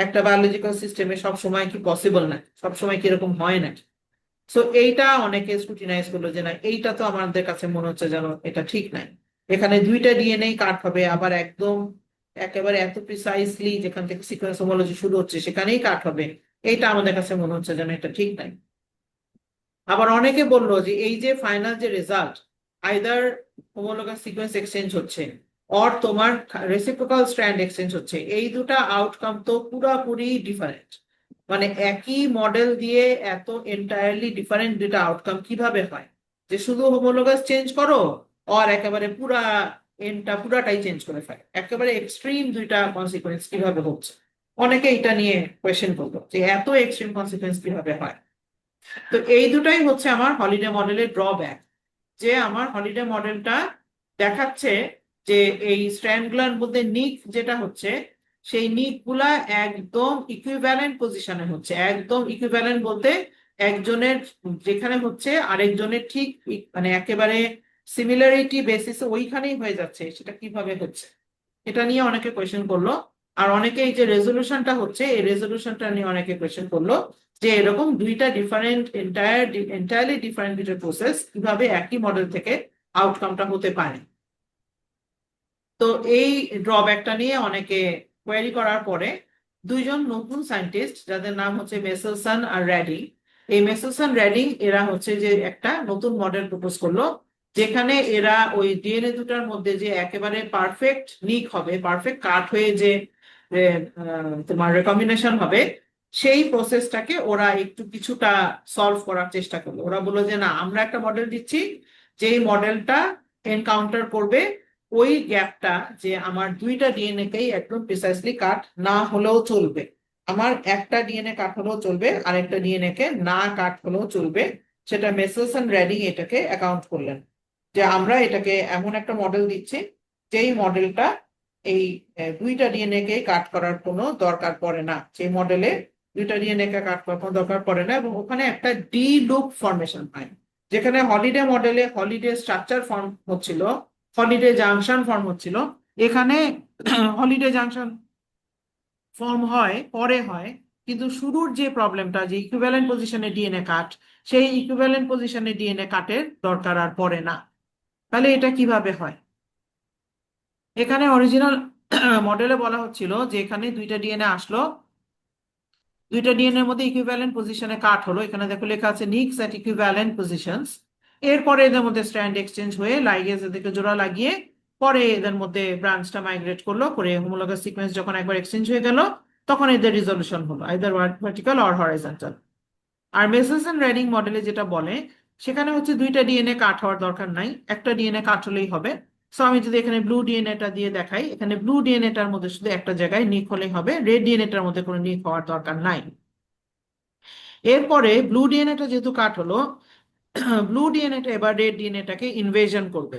একটা বায়োলজিক্যাল সিস্টেমে সব সময় কি পসিবল না, সব সময় কি এরকম হয় না? সো এইটা অনেকে স্ক্রুটিনাইজ করলো যে না, এইটা তো আমাদের কাছে মনে হচ্ছে যেন এটা ঠিক নাই। এখানে দুইটা ডিএনএ কাট হবে, আবার একদম একেবারে এত প্রিসাইসলি যেখান থেকে সিকোয়েন্স হোমোলজি শুরু হচ্ছে সেখানেই কাট হবে, এইটা আমাদের কাছে মনে হচ্ছে যেন এটা ঠিক নাই। আবার অনেকে বললো যে এই যে ফাইনাল যে result, either homologous sequence exchange হচ্ছে অর তোমার রেসিপ্রোকাল স্ট্র্যান্ড এক্সচেঞ্জ হচ্ছে, এই দুটা আউটকাম তো পুরাপুরি ডিফারেন্ট। মানে একই মডেল দিয়ে এত এন্টায়ারলি ডিফারেন্ট দুটা আউটকাম কিভাবে হয়? যে শুধু হোমোলোগাস চেঞ্জ করো আর একেবারে পুরাটাই চেঞ্জ করে ফেলে, একেবারে এক্সট্রিম দুইটা কনসিকুয়েন্স কিভাবে হচ্ছে? অনেকে এটা নিয়ে কোয়েশ্চেন করলো যে এত এক্সট্রিম কনসিকুয়েন্স কিভাবে হয়। তো এই দুটাই হচ্ছে আমার হলিডে মডেলের ড্রব্যাক, যে আমার হলিডে মডেলটা দেখাচ্ছে যে এই স্ট্র্যান্ড গুলার মধ্যে নিক যেটা হচ্ছে, সেই নিক গুলা একদম ইকুইভ্যালেন্ট পজিশনে হচ্ছে। একদম ইকুইভ্যালেন্ট বলতে একজনের যেখানে হচ্ছে আরেকজনের ঠিক মানে একেবারে সিমিলারিটি বেসিসে ওইখানেই হয়ে যাচ্ছে, সেটা কিভাবে হচ্ছে? এটা নিয়ে অনেকে কোয়েশ্চেন করলো। আর অনেকে এই যে রেজলিউশনটা হচ্ছে, এই রেজলিউশনটা নিয়ে অনেকে কোয়েশ্চেন করলো যে এরকম দুইটা ডিফারেন্ট এন্টায়ারলি ডিফারেন্ট দুইটা প্রসেস কিভাবে একই মডেল থেকে আউটকামটা হতে পারে। তো এই ড্রব্যাকটা নিয়ে অনেকে কোয়েরি করার পরে দুইজন নতুন সায়েন্টিস্ট যাদের নাম হচ্ছে মেসেলসন আর র্যাডিং, এই মেসেলসন র্যাডিং এরা হচ্ছে যে একটা নতুন মডেল প্রপোজ করলো, যেখানে এরা ওই ডিএনএ দুটার মধ্যে যে একেবারে পারফেক্ট নিক হবে, পারফেক্ট কাট হয়ে যে তোমার রেকম্বিনেশন হবে, সেই প্রসেসটাকে ওরা একটু কিছুটা সলভ করার চেষ্টা করলো। ওরা বললো যে না, আমরা একটা মডেল দিচ্ছি, যেই মডেলটা এনকাউন্টার করবে ওই গ্যাপটা, যে আমার দুইটা ডিএনএ কেই একদম প্রিসাইসলি কাট না হলেও চলবে, আমার একটা ডিএনএ কাট হলেও চলবে আর একটা ডিএনএ কে না কাট হলেও চলবে, সেটা মেসেলসন র্যাডিং এটাকে অ্যাকাউন্ট করলেন। যে আমরা এটাকে এমন একটা মডেল দিচ্ছি যেই মডেলটা এই দুইটা ডিএনএ কে কাট করার কোনো দরকার পড়ে না, সেই মডেলে দুইটা ডিএনএ কে কাট করার কোনো দরকার পড়ে না, এবং ওখানে একটা ডি লুপ ফরমেশন হয়। যেখানে হলিডে মডেলে হলিডে স্ট্রাকচার ফর্ম হচ্ছিল, হলিডে জাংশন ফর্ম হচ্ছিল, এখানে হলিডে জাংশন ফর্ম হয় পরে হয়, কিন্তু শুরুর যে প্রবলেমটা, যে ইকুইভ্যালেন্ট পজিশনে ডিএনএ কাট, সেই ইকুইভ্যালেন্ট পজিশনে ডিএনএ কাটের দরকার আর পড়ে না। তাহলে এটা কিভাবে হয়? এখানে অরিজিনাল মডেলে বলা হচ্ছিল যে এখানে দুইটা ডিএনএ আসলো, দুইটা ডিএনএ এর মধ্যে ইকুইভ্যালেন্ট পজিশনে কাট হলো, এখানে দেখো লেখা আছে নিক্স এট ইকুইভ্যালেন্ট পজিশনস। এরপরে এদের মধ্যে স্ট্র্যান্ড এক্সচেঞ্জ হয়ে লাইগেজ এদেরকে জোড়া লাগিয়ে পরে এদের মধ্যে ব্রাঞ্চটা মাইগ্রেট করলো, করে হোমোলোগাস সিকোয়েন্স যখন একবার এক্সচেঞ্জ হয়ে গেল তখন এদের রিজলিউশন হলো আইদার ভার্টিক্যাল অর হরাইজন্টাল। আর মেসেলসন র্যাডিং মডেলে যেটা বলে, সেখানে হচ্ছে দুইটা ডিএনএ কাট হওয়ার দরকার নাই, একটা ডিএনএ কাট হলেই হবে। সো আমি যদি এখানে ব্লু ডিএনএটা দিয়ে দেখাই, এখানে ব্লু ডিএনএটার মধ্যে শুধু একটা জায়গায় নিক হলেই হবে, রেড ডিএনএটার মধ্যে কোনো নিক হওয়ার দরকার নাই। এরপরে ব্লু ডিএনএটা যেহেতু কাট হলো, ব্লু ডিএনএটা এবার রেড ডিএনএটাকে ইনভেশন করবে।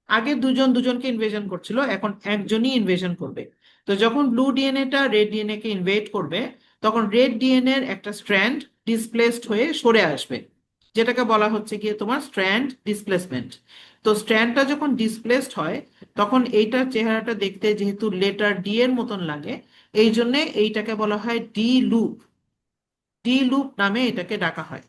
আগে দুজন দুজনকে ইনভেশন করছিল, এখন একজনই ইনভেশন করবে। তো যখন ব্লু ডিএনএটা রেড ডিএনএ কে ইনভেট করবে, তখন রেড ডিএনএ এর একটা স্ট্র্যান্ড ডিসপ্লেসড হয়ে সরে আসবে, যেটাকে বলা হচ্ছে গিয়ে তোমার স্ট্র্যান্ড ডিসপ্লেসমেন্ট। তো স্ট্র্যান্ডটা যখন ডিসপ্লেসড হয়, তখন এইটার চেহারাটা দেখতে যেহেতু লেটার ডি এর মতন লাগে, এই জন্য এইটাকে বলা হয় ডি লুপ। ডি লুপ নামে এটাকে ডাকা হয়।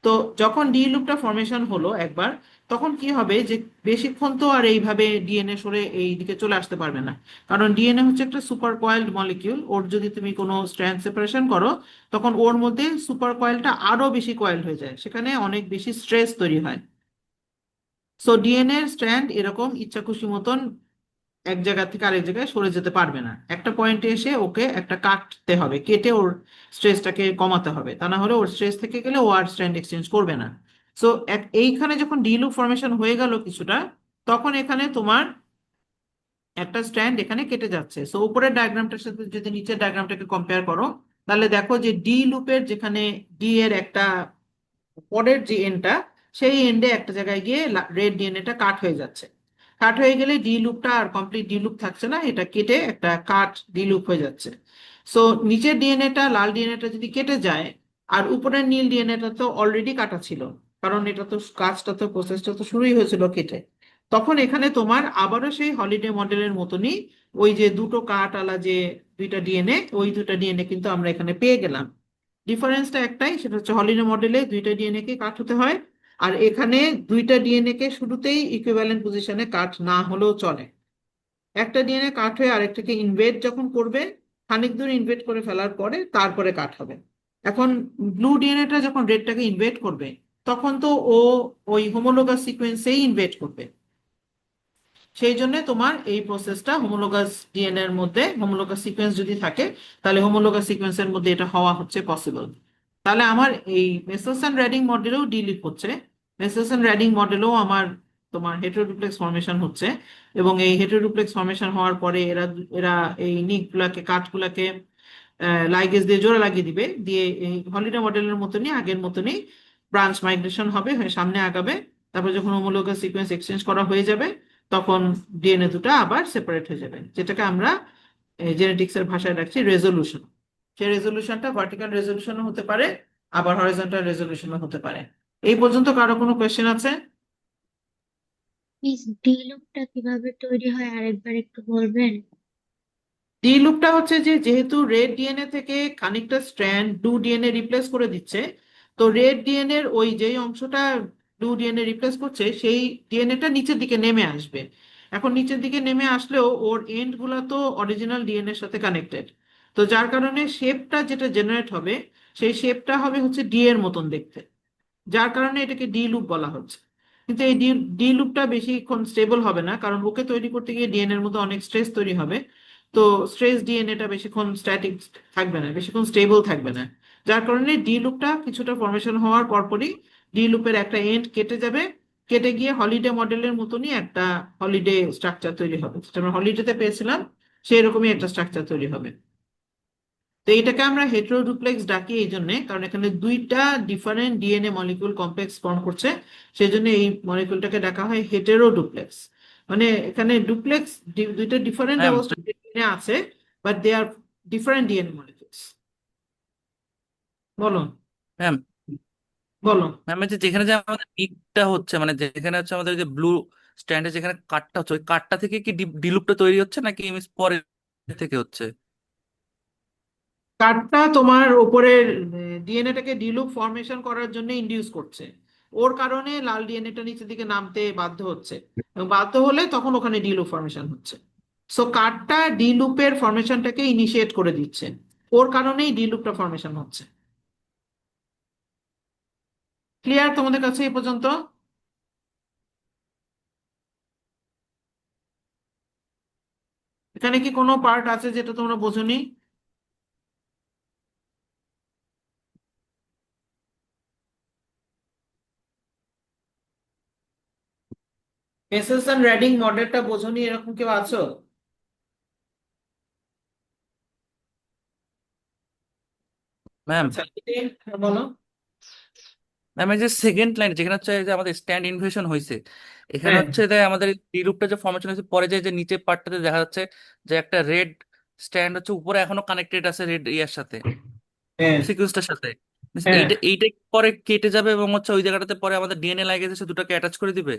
তো যখন ডি লুপটা ফরমেশন হলো একবার, তখন কি হবে যে বেশিক্ষণ তো আর এইভাবে ডিএনএ সরে এই দিকে চলে আসতে পারবে না, কারণ ডিএনএ হচ্ছে একটা সুপার কয়েলড মলিকিউল। ওর যদি তুমি কোনো স্ট্র্যান্ড সেপারেশন করো, তখন ওর মধ্যে সুপার কয়েলটা আরো বেশি কয়েলড হয়ে যায়, সেখানে অনেক বেশি স্ট্রেস তৈরি হয়। সো ডিএনএ স্ট্র্যান্ড এরকম ইচ্ছা খুশি মতন এক জায়গা থেকে আরেক জায়গায় সরে যেতে পারবে না, একটা পয়েন্টে এসে ওকে একটা কাটতে হবে, কেটে ওর স্ট্রেসটাকে কমাতে হবে, তা না হলে ওর স্ট্রেস থেকে গেলে ও আর স্ট্র্যান্ড এক্সচেঞ্জ করবে না। সো এইখানে যখন ডি লুপ ফরমেশন হয়ে গেল কিছুটা, তখন এখানে তোমার একটা স্ট্র্যান্ড এখানে কেটে যাচ্ছে। সো উপরের ডায়াগ্রামটার সাথে যদি নিচের ডায়াগ্রামটাকে কম্পেয়ার করো, তাহলে দেখো যে ডি লুপের যেখানে ডি এর একটা পরের যে এন্ডটা, সেই এন্ডে একটা জায়গায় গিয়ে রেড ডিএনএটা কাট হয়ে যাচ্ছে। কাট হয়ে গেলে ডি লুপটা আর কমপ্লিট ডি লুপ থাকছে না, এটা কেটে একটা কাট ডি লুপ হয়ে যাচ্ছে। সো নিচের ডিএনএটা, লাল ডিএনএটা যদি কেটে যায়, আর উপরের নীল ডিএনএটা তো অলরেডি কাটা ছিল, কারণ এটা তো কাজটা তো প্রসেসটা তো শুরুই হয়েছিল কেটে, তখন এখানে তোমার আবারও সেই হলিডে মডেলের মতনই ওই যে দুটো কাট আলা যে দুইটা ডিএনএ, ওই দুটা ডিএনএ কিন্তু আমরা এখানে পেয়ে গেলাম। ডিফারেন্সটা একটাই, সেটা হচ্ছে হলিডে মডেলে দুইটা ডিএনএ কে কাট হতে হয়, আর এখানে দুইটা ডিএনএ কে শুরুতেই ইকুইভ্যালেন্ট পজিশনে কাট না হলেও চলে। একটা ডিএনএ কাট হয়ে আরেকটাকে ইনভেট যখন করবে, খানিক দূর ইনভেট করে ফেলার পরে তারপরে কাট হবে। এখন ব্লু ডিএনএটা যখন রেডটাকে ইনভেট করবে, তখন তো ও ওই হোমোলোগাস সিকোয়েন্সেই ইনভেট করবে। সেই জন্য তোমার এই প্রসেসটা হোমোলোগাস ডিএনএ এর মধ্যে, হোমোলোগাস সিকোয়েন্স যদি থাকে, তাহলে হোমোলোগাস সিকোয়েন্সের মধ্যে এটা হওয়া হচ্ছে পসিবল। তাহলে আমার এই মেসেলসন র্যাডিং মডেলেও ডিলিট হচ্ছে, মেসেলসন র্যাডিং মডেলেও আমার তোমার হেটেরোডুপ্লেক্স ফর্মেশন হচ্ছে, এবং এই হেটেরোডুপ্লেক্স ফর্মেশন হওয়ার পরে এরা এরা এই নিক গুলাকে, কাঠগুলাকে লাইগেজ দিয়ে জোড়া লাগিয়ে দিবে, দিয়ে এই হলিডে মডেলের মতনই, আগের মতনই ব্রাঞ্চ মাইগ্রেশন হবে, হয়ে সামনে আগাবে। তারপর যখন হোমোলোগাস সিকোয়েন্স এক্সচেঞ্জ করা হয়ে যাবে, তখন ডিএনএ দুটো আবার সেপারেট হয়ে যাবে, যেটাকে আমরা জেনেটিক্স এর ভাষায় রাখছি রেজলিউশন। সেই রেজলিউশনটা ভার্টিক্যাল রেজলিউশনও হতে পারে, আবার হরিজন্টাল রেজলিউশনও হতে পারে। এই পর্যন্ত কারো কোনো কোয়েশ্চেন আছে? প্লিজ ডি লুপটা কিভাবে তৈরি হয় আরেকবার একটু বলবেন? ডি লুপটা হচ্ছে যে, যেহেতু রেড ডিএনএ থেকে খানিকটা স্ট্র্যান্ড ব্লু ডিএনএ রিপ্লেস করে দিচ্ছে, তো রেড ডিএনএ এর ওই যেই অংশটা ব্লু ডিএনএ রিপ্লেস করছে, সেই ডিএনএটা নিচের দিকে নেমে আসবে। এখন নিচের দিকে নেমে আসলেও ওর এন্ড গুলা তো অরিজিনাল ডিএনএ এর সাথে কানেক্টেড, তো যার কারণে শেপটা যেটা জেনারেট হবে, সেই শেপটা হবে হচ্ছে ডি এর মতন দেখতে, যার কারণে এটাকে ডি লুপ বলা হচ্ছে। কিন্তু এই ডি ডি লুপটা বেশিক্ষণ স্টেবল হবে না, কারণ ওকে তৈরি করতে গিয়ে ডিএনএ এর মধ্যে অনেক স্ট্রেস তৈরি হবে। তো স্ট্রেস ডিএনএটা বেশিক্ষণ স্ট্যাটিক থাকবে না, বেশিক্ষণ স্টেবল থাকবে না, যার কারণে ডি লুপটা কিছুটা ফর্মেশন হওয়ার পরপরই ডি লুপের একটা এন্ড কেটে যাবে, কেটে গিয়ে হলিডে মডেলের মতনই একটা হলিডে স্ট্রাকচার তৈরি হবে, যেটা আমরা হলিডেতে পেয়েছিলাম, সেই রকমই একটা স্ট্রাকচার তৈরি হবে। তো এটাকে আমরা হেটেরোডুপ্লেক্স ডাকি এই জন্য, কারণ এখানে দুইটা different DNA molecule complex form করছে, সেই জন্য এই মলিকিউলটাকে ডাকা হয় হেটেরোডুপ্লেক্স। মানে এখানে ডুপ্লেক্স, দুইটা ডিফারেন্ট ম্যাম অবস্থায় ডিএনএ আছে, but they are different DNA molecules. বলো, ম্যাম বলো। ম্যাম এই যে যেখানে যে আমাদের নিকটা হচ্ছে, মানে যেখানে হচ্ছে আমাদের যে ব্লু স্ট্যান্ডে যেখানে কাটটা হচ্ছে, ওই কাটটা থেকে কি ডিলুপটা তৈরি হচ্ছে নাকি পরে থেকে হচ্ছে? কার্ডটা তোমার উপরের ডিএনএটাকে ডিলুপ ফর্মেশন করার জন্য ইনডিউস করছে, ওর কারণে লাল ডিএনএটা নিচের দিকে নামতে বাধ্য হচ্ছে, এবং বাধ্য হলে তখন ওখানে ডিলুপ ফর্মেশন হচ্ছে। সো কার্ডটা ডিলুপের ফর্মেশনটাকে ইনিশিয়েট করে দিচ্ছে, ওর কারণেই ডিলুপটা ফর্মেশন হচ্ছে। ক্লিয়ার তোমাদের কাছে এই পর্যন্ত? এখানে কি কোনো পার্ট আছে যেটা তোমরা বোঝোনি? এসএসএন র্যাডিং মডেলটা বোঝোনি, এরকম কেউ আছো? ম্যাম আচ্ছা, বলো। ম্যাম এই যে সেকেন্ড লাইন যেখানে হচ্ছে যে আমাদের স্ট্যান্ড ইনভেশন হয়েছে, এখানে হ্যাঁ, হচ্ছে যে আমাদের ডিলুপটা যে ফর্মেশন হয়েছে, পরে যে যে নিচে পার্টটাতে দেখা যাচ্ছে যে একটা রেড স্ট্যান্ড হচ্ছে উপরে এখনো কানেক্টেড আছে রেড ইয়ার সাথে, হ্যাঁ, সিকুয়েন্সটার সাথে। Means হ্যাঁ। এইটা পরে কেটে যাবে এবং হচ্ছে ওই জায়গাটাতে পরে আমাদের ডিএনএ লাইগেজ এসে দুটোকে অ্যাটাচ করে দিবে।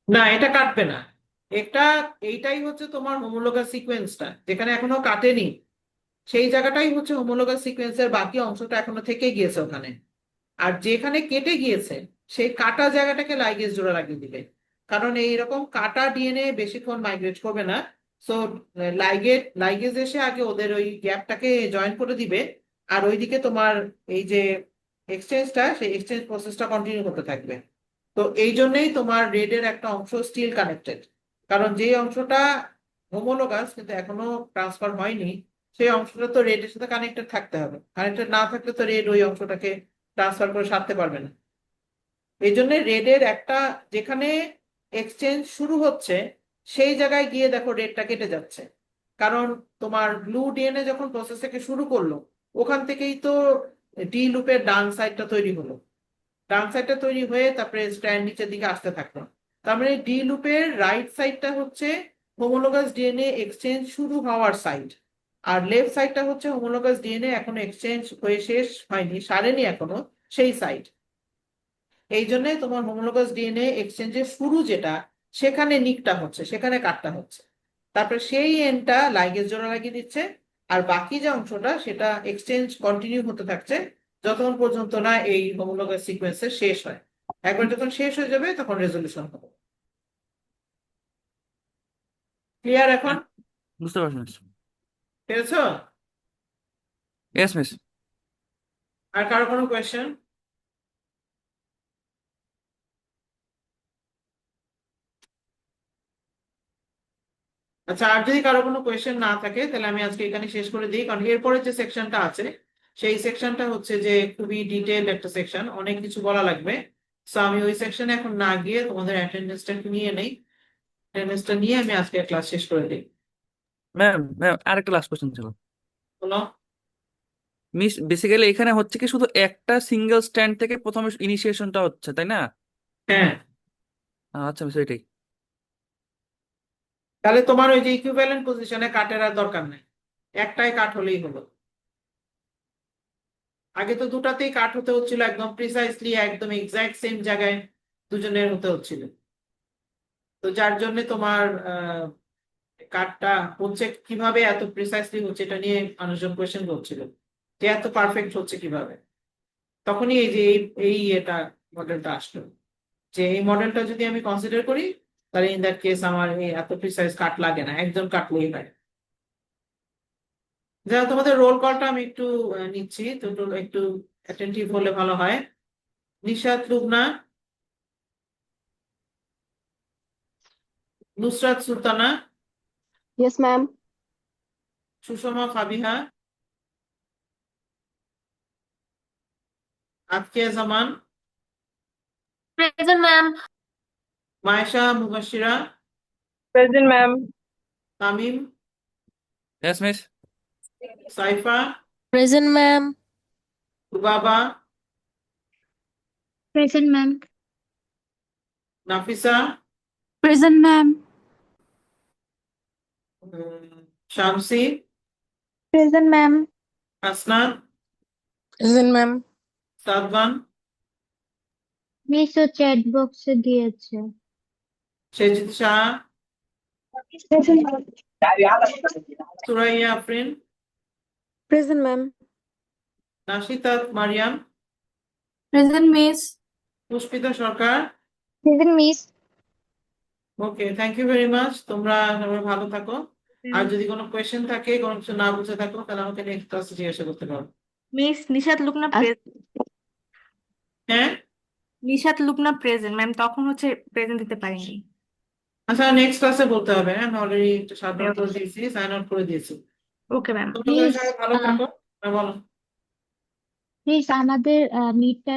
না, এটা কাটবে না। এটা, এইটাই হচ্ছে তোমার হোমোলোগাস সিকোয়েন্সটা, যেখানে এখনো কাটেনি, সেই জায়গাটাই হচ্ছে হোমোলোগাস সিকোয়েন্সের বাকি অংশটা এখনো থেকে গিয়েছে ওখানে। আর যেখানে কেটে গিয়েছে, সেই কাটা জায়গাটাকে লাইগেজ জোড়া লাগিয়ে দিবে, কারণ এইরকম কাটা ডিএনএ বেশিক্ষণ মাইগ্রেট করবে না। সো লাইগেজ এসে আগে ওদের ওই গ্যাপটাকে জয়েন করে দিবে, আর ওইদিকে তোমার এই যে এক্সচেঞ্জটা, সেই এক্সচেঞ্জ প্রসেসটা কন্টিনিউ করতে থাকবে। তো এই জন্যই তোমার রেডের একটা অংশ স্টিল কানেক্টেড, কারণ যে অংশটা হোমোলোগাস কিন্তু এখনো ট্রান্সফার হয়নি, সেই অংশটা তো রেডের সাথে কানেক্টেড থাকতে হবে, কানেক্টেড না থাকলে তো রেড ওই অংশটাকে ট্রান্সফার করে সারতে পারবে না। এই জন্য রেডের একটা, যেখানে এক্সচেঞ্জ শুরু হচ্ছে, সেই জায়গায় গিয়ে দেখো রেডটা কেটে যাচ্ছে, কারণ তোমার ব্লু ডিএনএ যখন প্রসেস থেকে শুরু করলো ওখান থেকেই তো ডি লুপের ডান সাইডটা তৈরি হলো, ডান সাইডটা তৈরি হয়ে তারপরে স্ট্র্যান্ড নিচের দিকে আসতে থাকলো। তার মানে ডি লুপের রাইট সাইডটা হচ্ছে হোমোলোগাস ডিএনএ এক্সচেঞ্জ শুরু হওয়ার সাইড, আর লেফট সাইডটা হচ্ছে হোমোলোগাস ডিএনএ এখনো এক্সচেঞ্জ হয়ে শেষ হয়নি, সারেনি এখনো, সেই সাইড। এই জন্য তোমার হোমোলোগাস ডিএনএ এক্সচেঞ্জের শুরু যেটা, সেখানে নিকটা হচ্ছে, সেখানে কাটটা হচ্ছে, তারপরে সেই এন্ডটা লাইগেজ জোড়া লাগিয়ে দিচ্ছে, আর বাকি যে অংশটা সেটা এক্সচেঞ্জ কন্টিনিউ হতে থাকছে যতক্ষণ পর্যন্ত না এই হোমোলোগাস সিকোয়েন্সের শেষ হয়। একবার যখন শেষ হয়ে যাবে তখন রেজলিউশন হবে। ক্লিয়ার এখন? বুঝতে পারছি মিস। পেরেছো? Yes miss. আর কারো কোনো কোয়েশ্চেন? আচ্ছা, আর যদি কারো কোনো কোয়েশ্চেন না থাকে তাহলে আমি আজকে এখানে শেষ করে দিই, কারণ এরপরে যে সেকশনটা আছে সেই সেকশনটা হচ্ছে যে খুবই ডিটেইলড একটা সেকশন, অনেক কিছু বলা লাগবে। সো আমি ওই সেকশনে এখন না গিয়ে তোমাদের অ্যাটেন্ডেন্সটা নিয়ে নেই, অ্যাটেন্ডেন্সটা নিয়ে আমি আজকে ক্লাস শেষ করে দিই। ম্যাম ম্যাম আরেকটা লাস্ট কোশ্চেন ছিল। বলো। মিস বেসিক্যালি এখানে হচ্ছে কি শুধু একটা সিঙ্গেল স্ট্যান্ড থেকে প্রথমে ইনিশিয়েশনটা হচ্ছে, তাই না? হ্যাঁ, আচ্ছা মিস, এটাই। তাহলে তোমার ওই যে ইকুইভ্যালেন্ট পজিশনে কাটের আর দরকার নেই, একটাই কাট হলেই হলো। আগে তো দুটাতেই কাট হতে হচ্ছিল, একদম প্রিসাইসলি একদম এক্সাক্ট সেম জায়গায় দুজনের হতে হচ্ছিল। তো যার জন্য তোমার কাটটা হচ্ছে কিভাবে এত প্রিসাইসলি হচ্ছে এটা নিয়ে মানুষজন কোয়েশ্চেন করছিল, যে এত পারফেক্ট হচ্ছে কিভাবে। তখনই এই যে এই এটা মডেলটা আসলো, যে এই মডেলটা যদি আমি কনসিডার করি তাহলে ইন দ্যাট কেস আমার এই এত প্রিসাইজ কাট লাগে না, একজন কাটলেই হয়। যারা তোমাদের রোল কলটা আমি একটু নিচ্ছি, তো একটু অ্যাটেন্টিভ হলে ভালো হয়। Nishat Lubna, Nusrat Sultana, Yes, ma'am. Sushma Fabiha, Atkia Zaman, Present, ma'am. Mayesha Mubashira, Present, ma'am. Tamim, yes miss. Saifa, Present, ma'am. Rubaba, Present, ma'am. Nafisa, Present, ma'am. Shamsi, Present, ma'am. Asnad, Present, ma'am. Sadban, miss ও চ্যাট বক্সে দিয়েছে। Sejid Shah, Present, ma'am. Suraiya Afrin, Present, ma'am. Nashitat Mariam, Present, miss. Pushpita Sarkar. Present, miss. Okay, thank you very much, তোমরা সবাই ভালো থাকো। আর যদি কোনো question থাকে, কোনো কিছু না বুঝে থাকো, তাহলে আমাকে নেক্সট ক্লাসে জিজ্ঞাসা করতে পারো। মিস নিশাত লুকনা হ্যাঁ, নিশাত লুকনা প্রেজেন্ট ম্যাম, তখন হচ্ছে প্রেজেন্ট দিতে পারিনি। আচ্ছা, নেক্সট ক্লাসে বলতে হবে। হ্যাঁ, আমি অলরেডি শাট ডাউন করে দিয়েছি, সাইন আউট করে দিয়েছি। Okay ma'am. তোমরা সবাই ভালো থাকো। হ্যাঁ, বলো। মিস আমাদের মিড